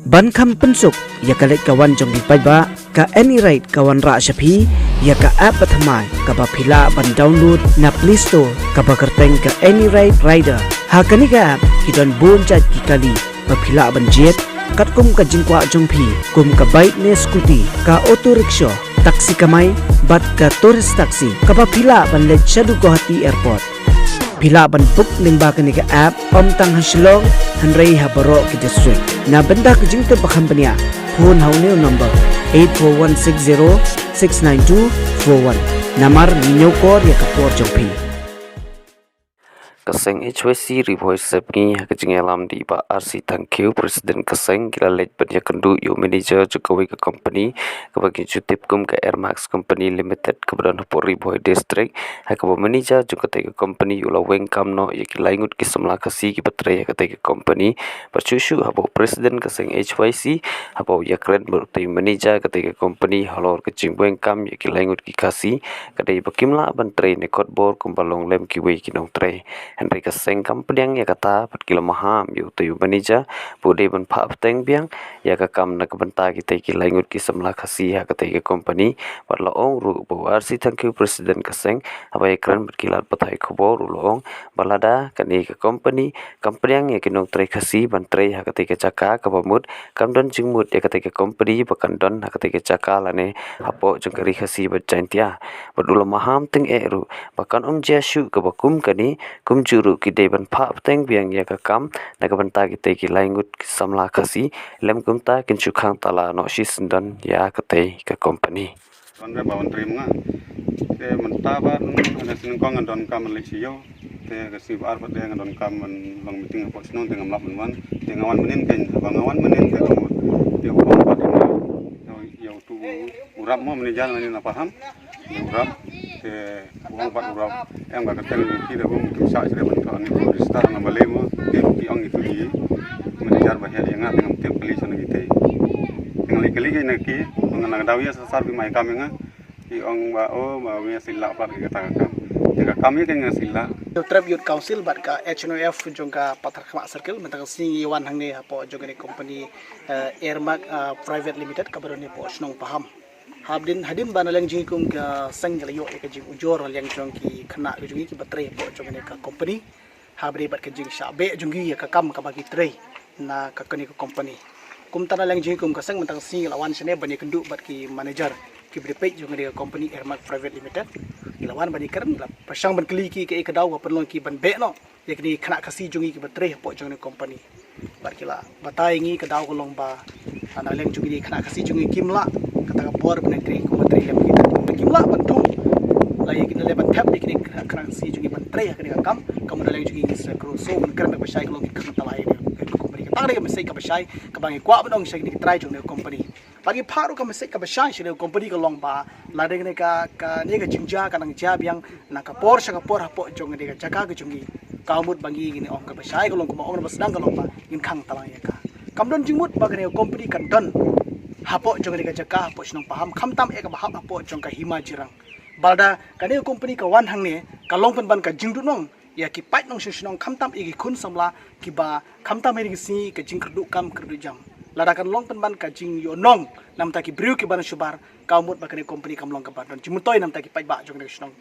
Ban kam pensuk ya kalet kawan jong di ba ka any right kawan ra shapi ya ka app pathamai ka ba phila ban download na Play Store ka ba kerteng ka any right rider ha kani ka app hidon bon chat ki kali ba phila ban jet kat kum ka jingkwa jong phi kum ka bike ne scooty ka auto rickshaw taxi kamai bat ka tourist taxi ka ba phila ban le chadu Guwahati airport Bila ban book ning ba ka ni ka app om tang haslong hanrei ha baro ki district na benda ka jing te bakam pania phone haune number 8416069241 namar ninyo kor ya kapor jongpi Kaseng HYC Ribhoi Sepngi hakajing alam di ba RC thank you Presiden Kaseng kila lej banyak kendu yo manager Jokowi ke company kabagi jutip kum ke Air Max Company Limited kebetulan hapor Ribhoi District hakabo manager juga ke company yo laweng kamno ya ki Laingut ki semla Khasi ki batre ya ke company bercusu habo Presiden Kaseng HYC habo ya keren bertai manager ke company halor ke jingweng kam ya ki Laingut ki Khasi kadai bakimla ban tre ne kotbor kumbalong lem ki wei ki nong tre Henry Kaseng Biang ya kata pat kilo maham yu tu manager bude ban Phah Bteng Biang ya kakam nak benta kita ki Laingut ki semla Khasi ya kata ke company pat laong ru bawar si thank you Presiden Kaseng apa ekran berkilat patai khobor ulong balada kani ke company Biang ya kinong tre Khasi ban tre ya kata ke caka ka pamut kamdon jingmut ya kata ke company bakandon ya kata ke caka lane apo jengkari Khasi bacantia badula maham teng eru bakan jashu ke bakum kani kum juru ki deban Phah Bteng Biang ya kakam nak benta kita ki Laingut samla Khasi lem Kumta kinchu Khang Tala no Syndon ya kate ke company Andre bawan terima ke mentaban ana sinengkong andon kam Malaysia te kasi bar pat de andon kam long meeting apa sino dengan mlap menwan dengan menin kan bangawan menin ke dia bang pat ya tu urap mo menijal ni na paham urap ke bang pat urap em ga katel ki da bum tu sa sire bentuk ni register na balemo ki ang itu di menijal bahaya yang ngah dengan tem kali sana gitu dengan kali ke neki mengenang dawia sasar bi mai kami nga ki ong ba o ma wi sila pat ki kata kam jika kami ke sila Tribute Council bat ka HNOF jongka patar khama circle mentang singi wan hangne apo jogani company Airmark Private Limited kabarone po snong paham habdin hadim banaleng jikum ka sangal yo ka jing ujor yang jongki khana jungi ki batre po jogani ka company habri bat ka jing shabe jungi ka kam ka bagi tre na ka kani ka company kumta na lang jikum ka sang mentang singi lawan sene bani kendu bat ki manager ki bri jongani ka company Airmark Private Limited ilawan bani keren la pasang ban kli ki ke daw ga perlon ki ban be no yakni khana Khasi jungi ki batre po jongani company bar kila batai ngi ka daw ko long ba ana leng jungi khana Khasi jungi kimla kata ka bor ban tri ko batre lem ki kimla ban thum la yakni le ban thap yakni khana Khasi jungi ban tre yakni ka kam leng jungi ni se kro so ban keren ba shai ko long ki khang talai ni company ka tare ka mesai ka ba shai ka bangi kwa ban ong shai ni try jong company pagi pharu ka mesai ka ba shai shile company ka long ba la de ne ka ne ka jingja ka nang ja biang na ka por sha ka por hapo jong ne ka jaka ka jungi kaumut bangi gini ong ka ba shai ka long ko ong ba sedang ka long ba in khang talai ka kamdon jingmut ba ne company kan don hapo jong ne ka jaka hapo snong paham khamtam e ka ba hapo jong ka hima jirang balda ka ne company ka wan hang ne ka long pen ban ka jingdu nong ya ki pait nong shishnong khamtam igi khun samla ki ba khamtam heri si ka jingkerdu kam kerdu jam ladakan long pen ban ka jing yo nong nam ta ki briu ki ban shubar kaumut ba ka ne company kam long ka ban jimutoy nam ta ki pait ba jong ne shishnong